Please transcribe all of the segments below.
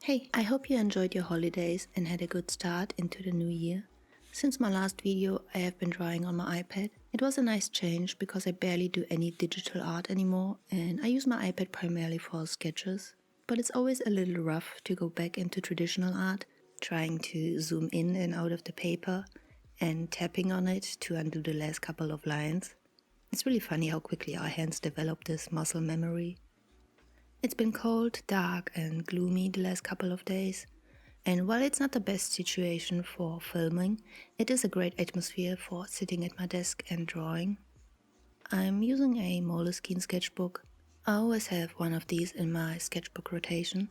Hey, I hope you enjoyed your holidays and had a good start into the new year. Since my last video, I have been drawing on my iPad. It was a nice change because I barely do any digital art anymore and I use my iPad primarily for sketches. But it's always a little rough to go back into traditional art, trying to zoom in and out of the paper and tapping on it to undo the last couple of lines. It's really funny how quickly our hands develop this muscle memory. It's been cold, dark and gloomy the last couple of days, and while it's not the best situation for filming, it is a great atmosphere for sitting at my desk and drawing. I'm using a moleskine sketchbook. I always have one of these in my sketchbook rotation,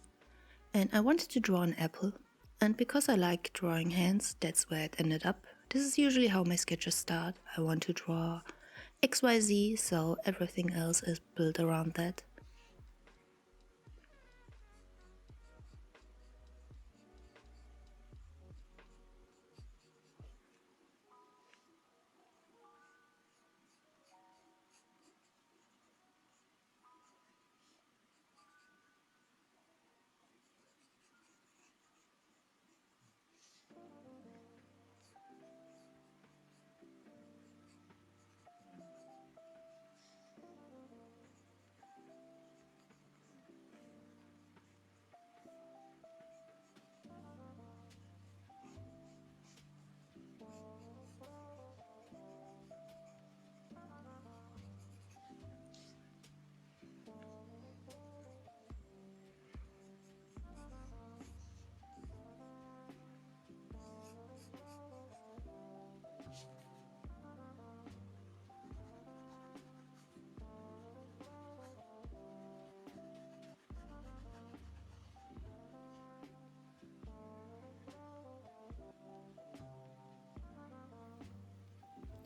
and I wanted to draw an apple, and because I like drawing hands, that's where it ended up. This is usually how my sketches start. I want to draw XYZ, so everything else is built around that.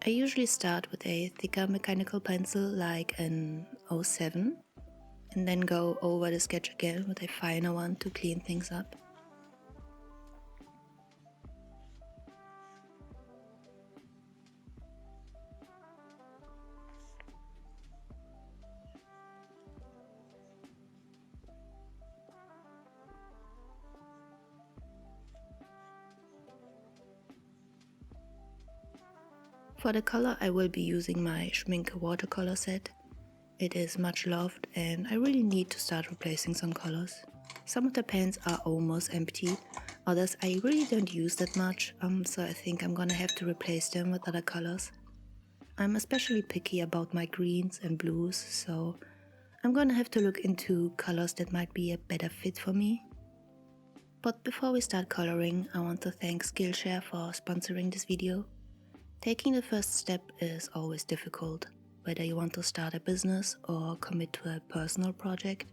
I usually start with a thicker mechanical pencil like an 07 and then go over the sketch again with a finer one to clean things up. For the color I will be using my Schminke watercolor set. It is much loved and I really need to start replacing some colors. Some of the pens are almost empty, others I really don't use that much, so I think I'm gonna have to replace them with other colors. I'm especially picky about my greens and blues, so I'm gonna have to look into colors that might be a better fit for me. But before we start coloring, I want to thank Skillshare for sponsoring this video. Taking the first step is always difficult, whether you want to start a business or commit to a personal project.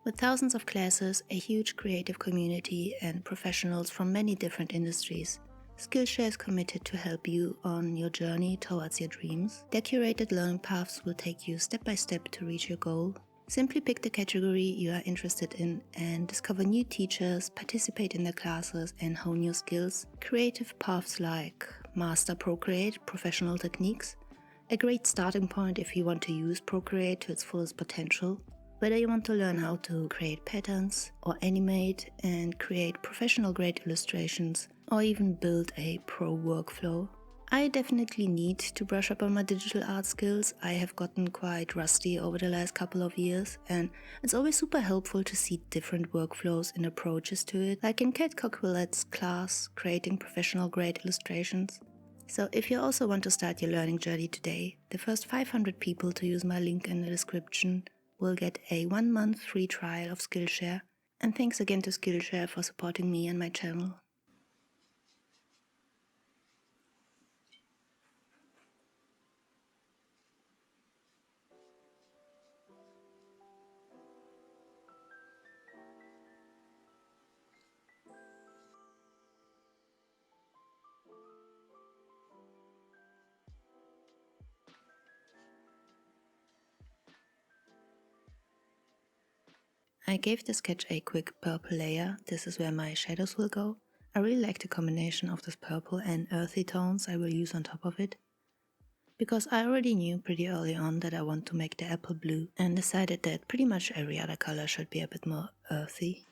With thousands of classes, a huge creative community and professionals from many different industries, Skillshare is committed to help you on your journey towards your dreams. Their curated learning paths will take you step by step to reach your goal. Simply pick the category you are interested in and discover new teachers, participate in their classes and hone your skills. Creative paths like Master Procreate Professional Techniques, a great starting point if you want to use Procreate to its fullest potential. Whether you want to learn how to create patterns or animate and create professional grade illustrations or even build a pro workflow. I definitely need to brush up on my digital art skills. I have gotten quite rusty over the last couple of years and it's always super helpful to see different workflows and approaches to it, like in Kat Coquillette's class, creating professional grade illustrations. So if you also want to start your learning journey today, the first 500 people to use my link in the description will get a 1-month free trial of Skillshare. And thanks again to Skillshare for supporting me and my channel. I gave the sketch a quick purple layer. This is where my shadows will go. I really like the combination of this purple and earthy tones I will use on top of it. Because I already knew pretty early on that I want to make the apple blue and decided that pretty much every other color should be a bit more earthy.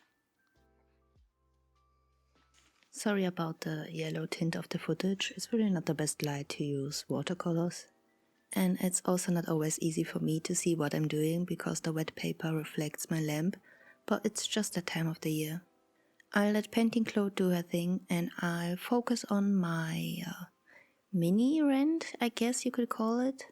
Sorry about the yellow tint of the footage. It's really not the best light to use watercolors. And it's also not always easy for me to see what I'm doing because the wet paper reflects my lamp, but it's just that time of the year. I'll let Painting Claude do her thing and I'll focus on my mini rant, I guess you could call it.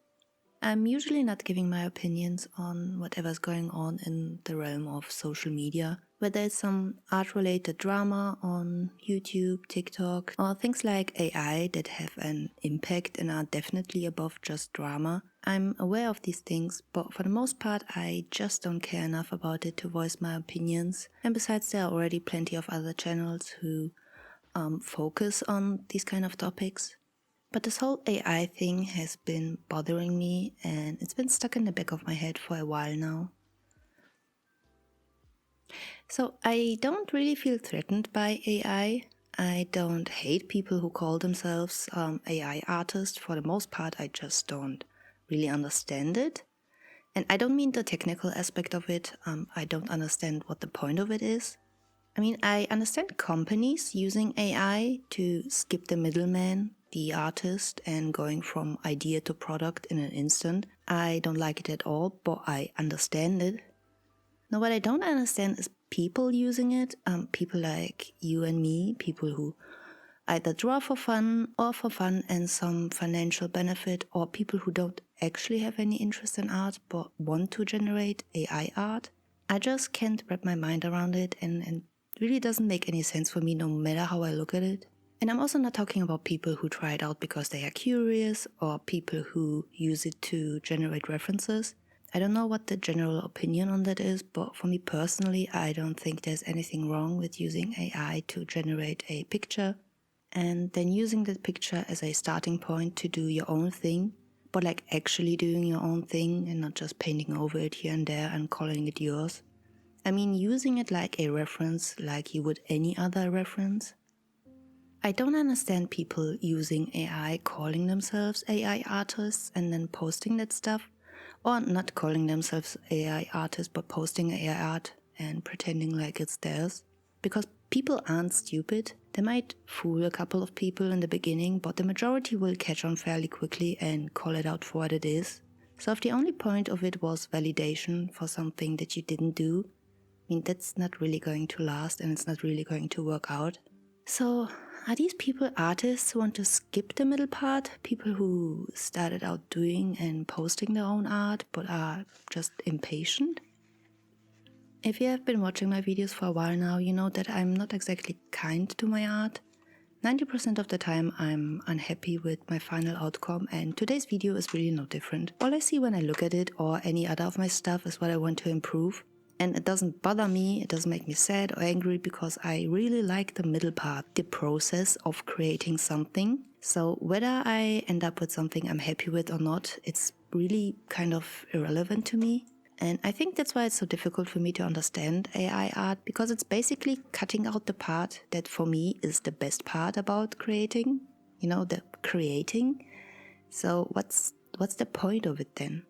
I'm usually not giving my opinions on whatever's going on in the realm of social media, whether it's some art-related drama on YouTube, TikTok, or things like AI that have an impact and are definitely above just drama. I'm aware of these things, but for the most part I just don't care enough about it to voice my opinions. And besides, there are already plenty of other channels who focus on these kind of topics. But this whole AI thing has been bothering me and it's been stuck in the back of my head for a while now. So I don't really feel threatened by AI. I don't hate people who call themselves AI artists. For the most part, I just don't really understand it. And I don't mean the technical aspect of it. I don't understand what the point of it is. I mean, I understand companies using AI to skip the middleman, the artist, and going from idea to product in an instant. I don't like it at all, but I understand it. Now, what I don't understand is people using it. People like you and me, people who either draw for fun or for fun and some financial benefit, or people who don't actually have any interest in art but want to generate AI art. I just can't wrap my mind around it and really doesn't make any sense for me no matter how I look at it. And I'm also not talking about people who try it out because they are curious or people who use it to generate references. I don't know what the general opinion on that is, but for me personally, I don't think there's anything wrong with using AI to generate a picture and then using that picture as a starting point to do your own thing, but like actually doing your own thing and not just painting over it here and there and calling it yours. I mean, using it like a reference, like you would any other reference. I don't understand people using AI, calling themselves AI artists and then posting that stuff, or not calling themselves AI artists but posting AI art and pretending like it's theirs. Because people aren't stupid. They might fool a couple of people in the beginning, but the majority will catch on fairly quickly and call it out for what it is. So if the only point of it was validation for something that you didn't do, I mean, that's not really going to last and it's not really going to work out. So, are these people artists who want to skip the middle part? People who started out doing and posting their own art but are just impatient? If you have been watching my videos for a while now, you know that I'm not exactly kind to my art. 90% of the time I'm unhappy with my final outcome, and today's video is really no different. All I see when I look at it or any other of my stuff is what I want to improve. And it doesn't bother me, it doesn't make me sad or angry because I really like the middle part, the process of creating something. So whether I end up with something I'm happy with or not, it's really kind of irrelevant to me. And I think that's why it's so difficult for me to understand AI art, because it's basically cutting out the part that for me is the best part about creating, you know, the creating. So what's the point of it then?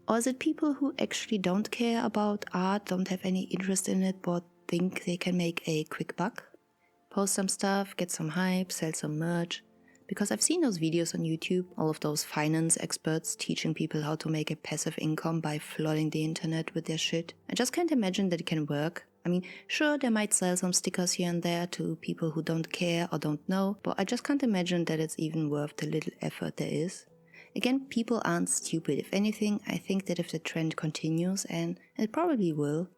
Or is it people who actually don't care about art, don't have any interest in it, but think they can make a quick buck? Post some stuff, get some hype, sell some merch. Because I've seen those videos on YouTube, all of those finance experts teaching people how to make a passive income by flooding the internet with their shit. I just can't imagine that it can work. I mean, sure, they might sell some stickers here and there to people who don't care or don't know, but I just can't imagine that it's even worth the little effort there is. Again, people aren't stupid. If anything, I think that if the trend continues, and it probably will,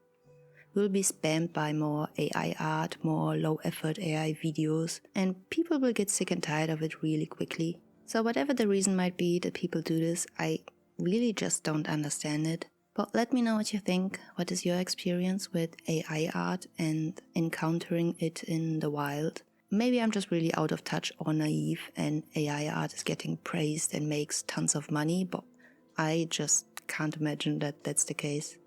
we'll be spammed by more AI art, more low-effort AI videos, and people will get sick and tired of it really quickly. So whatever the reason might be that people do this, I really just don't understand it. But let me know what you think. What is your experience with AI art and encountering it in the wild? Maybe I'm just really out of touch or naive and AI art is getting praised and makes tons of money, but I just can't imagine that that's the case.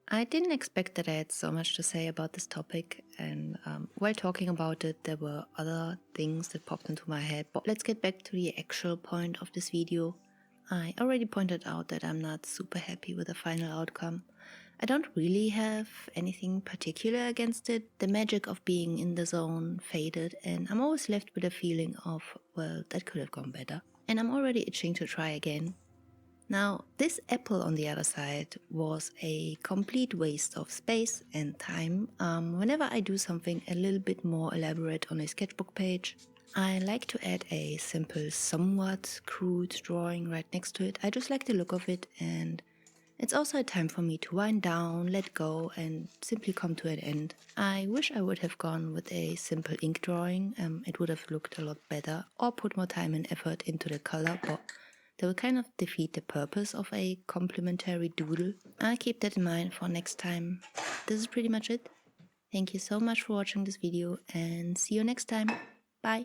I didn't expect that I had so much to say about this topic, and while talking about it, there were other things that popped into my head. But let's get back to the actual point of this video. I already pointed out that I'm not super happy with the final outcome. I don't really have anything particular against it. The magic of being in the zone faded, and I'm always left with a feeling of, well, that could have gone better. And I'm already itching to try again. Now, this apple on the other side was a complete waste of space and time. Whenever I do something a little bit more elaborate on a sketchbook page, I like to add a simple, somewhat crude drawing right next to it. I just like the look of it, and it's also a time for me to wind down, let go, and simply come to an end. I wish I would have gone with a simple ink drawing. It would have looked a lot better, or put more time and effort into the color, but that will kind of defeat the purpose of a complimentary doodle. I'll keep that in mind for next time. This is pretty much it. Thank you so much for watching this video, and see you next time. Bye!